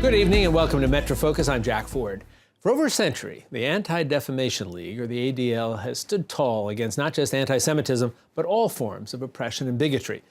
Good evening and welcome to Metro Focus. I'm Jack Ford. For over a century, the Anti-Defamation League, or the ADL, has stood tall against not just anti-Semitism, but all forms of oppression and bigotry.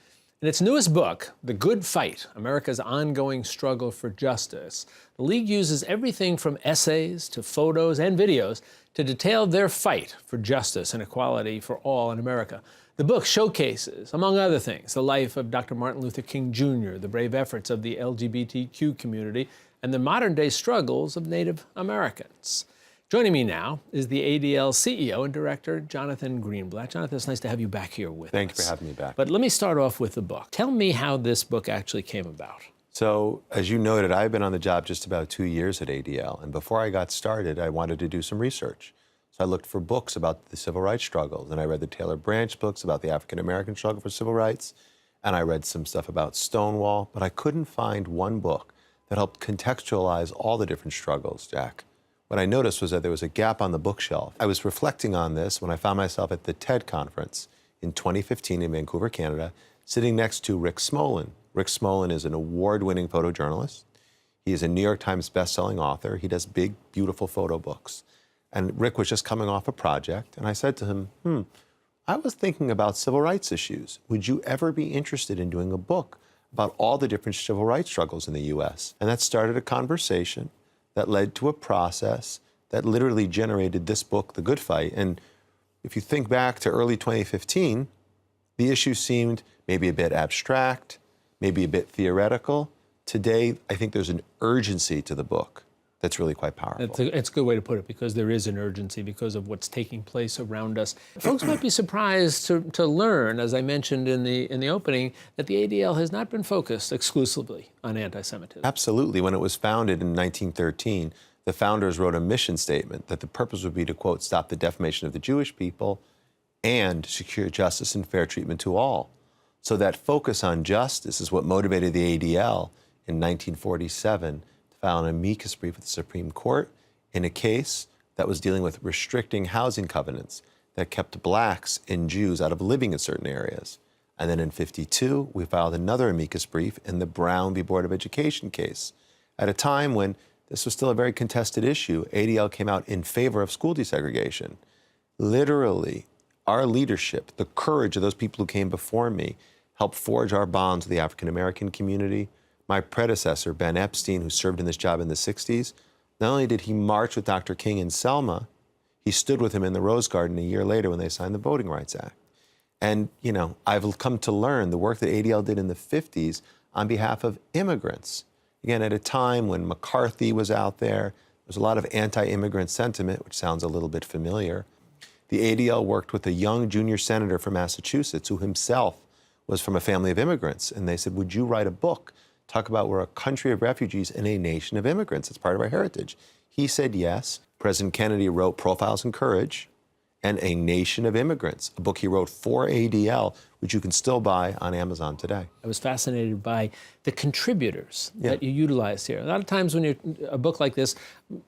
In its newest book, The Good Fight, America's Ongoing Struggle for Justice, the League uses everything from essays to photos and videos to detail their fight for justice and equality for all in America. The book showcases, among other things, the life of Dr. Martin Luther King Jr., the brave efforts of the LGBTQ community, and the modern-day struggles of Native Americans. Joining me now is the ADL CEO and Director, Jonathan Greenblatt. Jonathan, it's nice to have you back here with us. Thank you for having me back. But let me start off with the book. Tell me how this book actually came about. So, as you noted, I've been on the job just about 2 years at ADL, and before I got started, I wanted to do some research. So I looked for books about the civil rights struggles, and I read the Taylor Branch books about the African-American struggle for civil rights, and I read some stuff about Stonewall, but I couldn't find one book that helped contextualize all the different struggles, Jack. What I noticed was that there was a gap on the bookshelf. I was reflecting on this when I found myself at the TED conference in 2015 in Vancouver, Canada, sitting next to Rick Smolan. Rick Smolan is an award-winning photojournalist. He is a New York Times best-selling author. He does big, beautiful photo books. And Rick was just coming off a project, and I said to him, I was thinking about civil rights issues. Would you ever be interested in doing a book about all the different civil rights struggles in the U.S.? And that started a conversation that led to a process that literally generated this book, The Good Fight. And if you think back to early 2015, the issue seemed maybe a bit abstract, maybe a bit theoretical. Today, I think there's an urgency to the book that's really quite powerful. It's a good way to put it, because there is an urgency because of what's taking place around us. Folks might be surprised to learn, as I mentioned in the opening, that the ADL has not been focused exclusively on anti-Semitism. Absolutely. When it was founded in 1913, the founders wrote a mission statement that the purpose would be to, quote, stop the defamation of the Jewish people and secure justice and fair treatment to all. So that focus on justice is what motivated the ADL in 1947 file an amicus brief with the Supreme Court in a case that was dealing with restricting housing covenants that kept blacks and Jews out of living in certain areas. And then in 52, we filed another amicus brief in the Brown v. Board of Education case. At a time when this was still a very contested issue, ADL came out in favor of school desegregation. Literally, our leadership, the courage of those people who came before me, helped forge our bonds with the African-American community. My predecessor, Ben Epstein, who served in this job in the 60s, not only did he march with Dr. King in Selma, he stood with him in the Rose Garden a year later when they signed the Voting Rights Act. And, you know, I've come to learn the work that ADL did in the 50s on behalf of immigrants. Again, at a time when McCarthy was out there was a lot of anti-immigrant sentiment, which sounds a little bit familiar. The ADL worked with a young junior senator from Massachusetts who himself was from a family of immigrants. And they said, would you write a book? Talk about we're a country of refugees and a nation of immigrants. It's part of our heritage. He said yes. President Kennedy wrote Profiles in Courage and A Nation of Immigrants, a book he wrote for ADL, which you can still buy on Amazon today. I was fascinated by the contributors that you utilized here. A lot of times when a book like this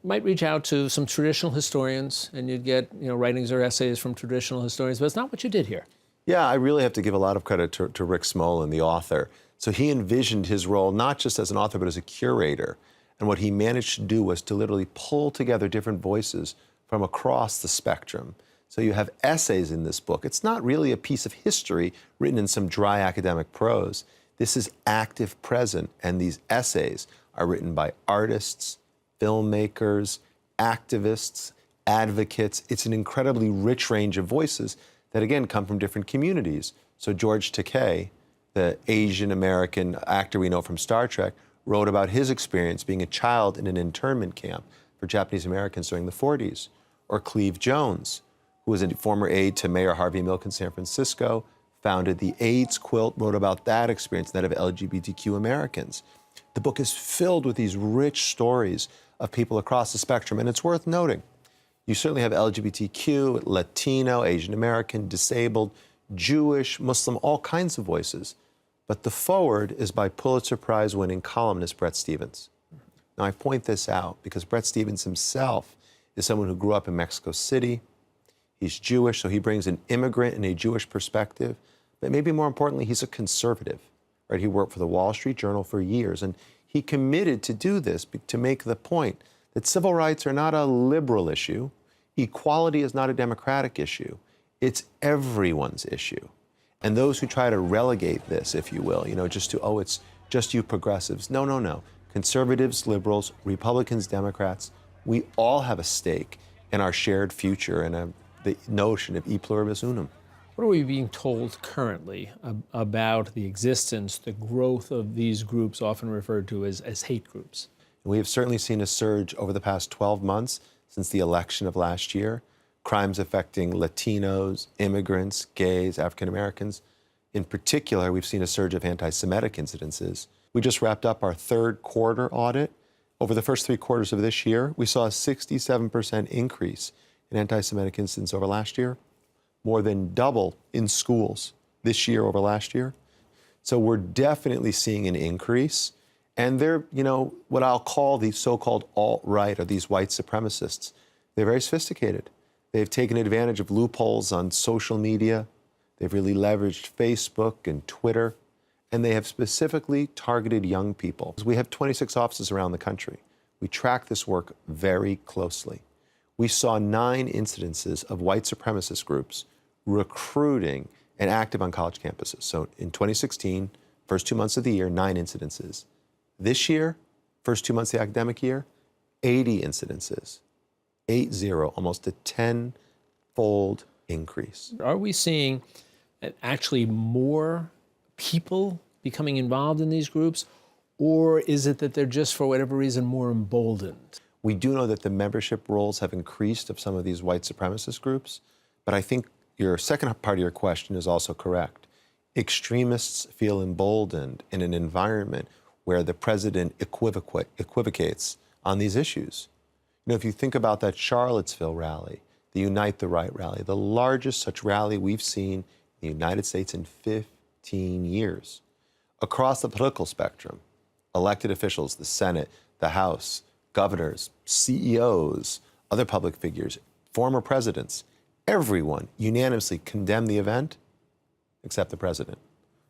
might reach out to some traditional historians, and you'd get writings or essays from traditional historians, but it's not what you did here. Yeah, I really have to give a lot of credit to Rick Smolan, the author. So he envisioned his role not just as an author, but as a curator. And what he managed to do was to literally pull together different voices from across the spectrum. So you have essays in this book. It's not really a piece of history written in some dry academic prose. This is active present, and these essays are written by artists, filmmakers, activists, advocates. It's an incredibly rich range of voices that, again, come from different communities. So George Takei, the Asian American actor we know from Star Trek, wrote about his experience being a child in an internment camp for Japanese Americans during the 40s. Or Cleve Jones, who was a former aide to Mayor Harvey Milk in San Francisco, founded the AIDS Quilt, wrote about that experience, that of LGBTQ Americans. The book is filled with these rich stories of people across the spectrum, and it's worth noting. You certainly have LGBTQ, Latino, Asian American, disabled, Jewish, Muslim, all kinds of voices. But the foreword is by Pulitzer Prize-winning columnist Bret Stephens. Now, I point this out because Bret Stephens himself is someone who grew up in Mexico City. He's Jewish, so he brings an immigrant and a Jewish perspective. But maybe more importantly, he's a conservative. right? He worked for the Wall Street Journal for years, and he committed to do this to make the point that civil rights are not a liberal issue. Equality is not a Democratic issue. It's everyone's issue. And those who try to relegate this, if you will, just to, oh, it's just you progressives. No, no, no. Conservatives, liberals, Republicans, Democrats, we all have a stake in our shared future and the notion of e pluribus unum. What are we being told currently about the existence, the growth of these groups, often referred to as hate groups? We have certainly seen a surge over the past 12 months since the election of last year. Crimes affecting Latinos, immigrants, gays, African Americans. In particular, we've seen a surge of anti-Semitic incidences. We just wrapped up our third quarter audit. Over the first 3 quarters of this year, we saw a 67% increase in anti-Semitic incidents over last year, more than double in schools this year over last year. So we're definitely seeing an increase. And they're, what I'll call these so-called alt-right, or these white supremacists. They're very sophisticated. They've taken advantage of loopholes on social media. They've really leveraged Facebook and Twitter. And they have specifically targeted young people. We have 26 offices around the country. We track this work very closely. We saw 9 incidences of white supremacist groups recruiting and active on college campuses. So in 2016, first 2 months of the year, 9 incidences. This year, first 2 months of the academic year, 80 incidences. 80, almost a 10-fold increase. Are we seeing actually more people becoming involved in these groups, or is it that they're just, for whatever reason, more emboldened? We do know that the membership rolls have increased of some of these white supremacist groups, but I think your second part of your question is also correct. Extremists feel emboldened in an environment where the president equivocates on these issues. If you think about that Charlottesville rally, the Unite the Right rally, the largest such rally we've seen in the United States in 15 years. Across the political spectrum, elected officials, the Senate, the House, governors, CEOs, other public figures, former presidents, everyone unanimously condemned the event except the president,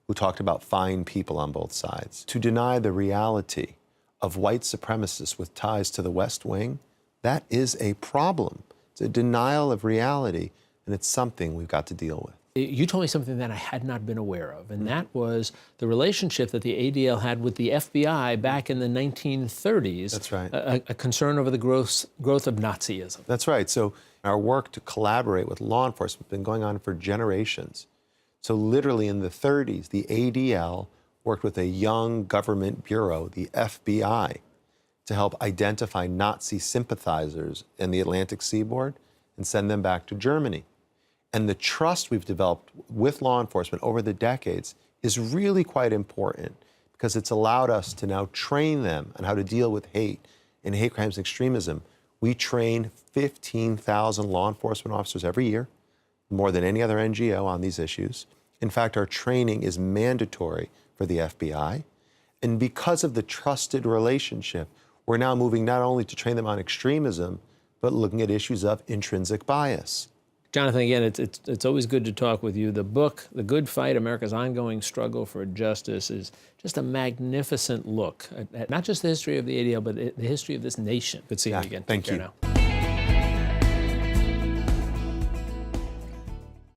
who talked about fine people on both sides. To deny the reality of white supremacists with ties to the West Wing, that is a problem. It's a denial of reality, and it's something we've got to deal with. You told me something that I had not been aware of, and that was the relationship that the ADL had with the FBI back in the 1930s. That's right. A concern over the growth of Nazism. That's right. So our work to collaborate with law enforcement has been going on for generations. So literally in the 30s, the ADL worked with a young government bureau, the FBI, to help identify Nazi sympathizers in the Atlantic seaboard and send them back to Germany. And the trust we've developed with law enforcement over the decades is really quite important because it's allowed us to now train them on how to deal with hate and hate crimes and extremism. We train 15,000 law enforcement officers every year, more than any other NGO on these issues. In fact, our training is mandatory for the FBI. And because of the trusted relationship, we're now moving not only to train them on extremism, but looking at issues of intrinsic bias. Jonathan, again, it's always good to talk with you. The book, The Good Fight, America's Ongoing Struggle for Justice, is just a magnificent look at not just the history of the ADL, but the history of this nation. Good seeing you again. Thank you. Take care now.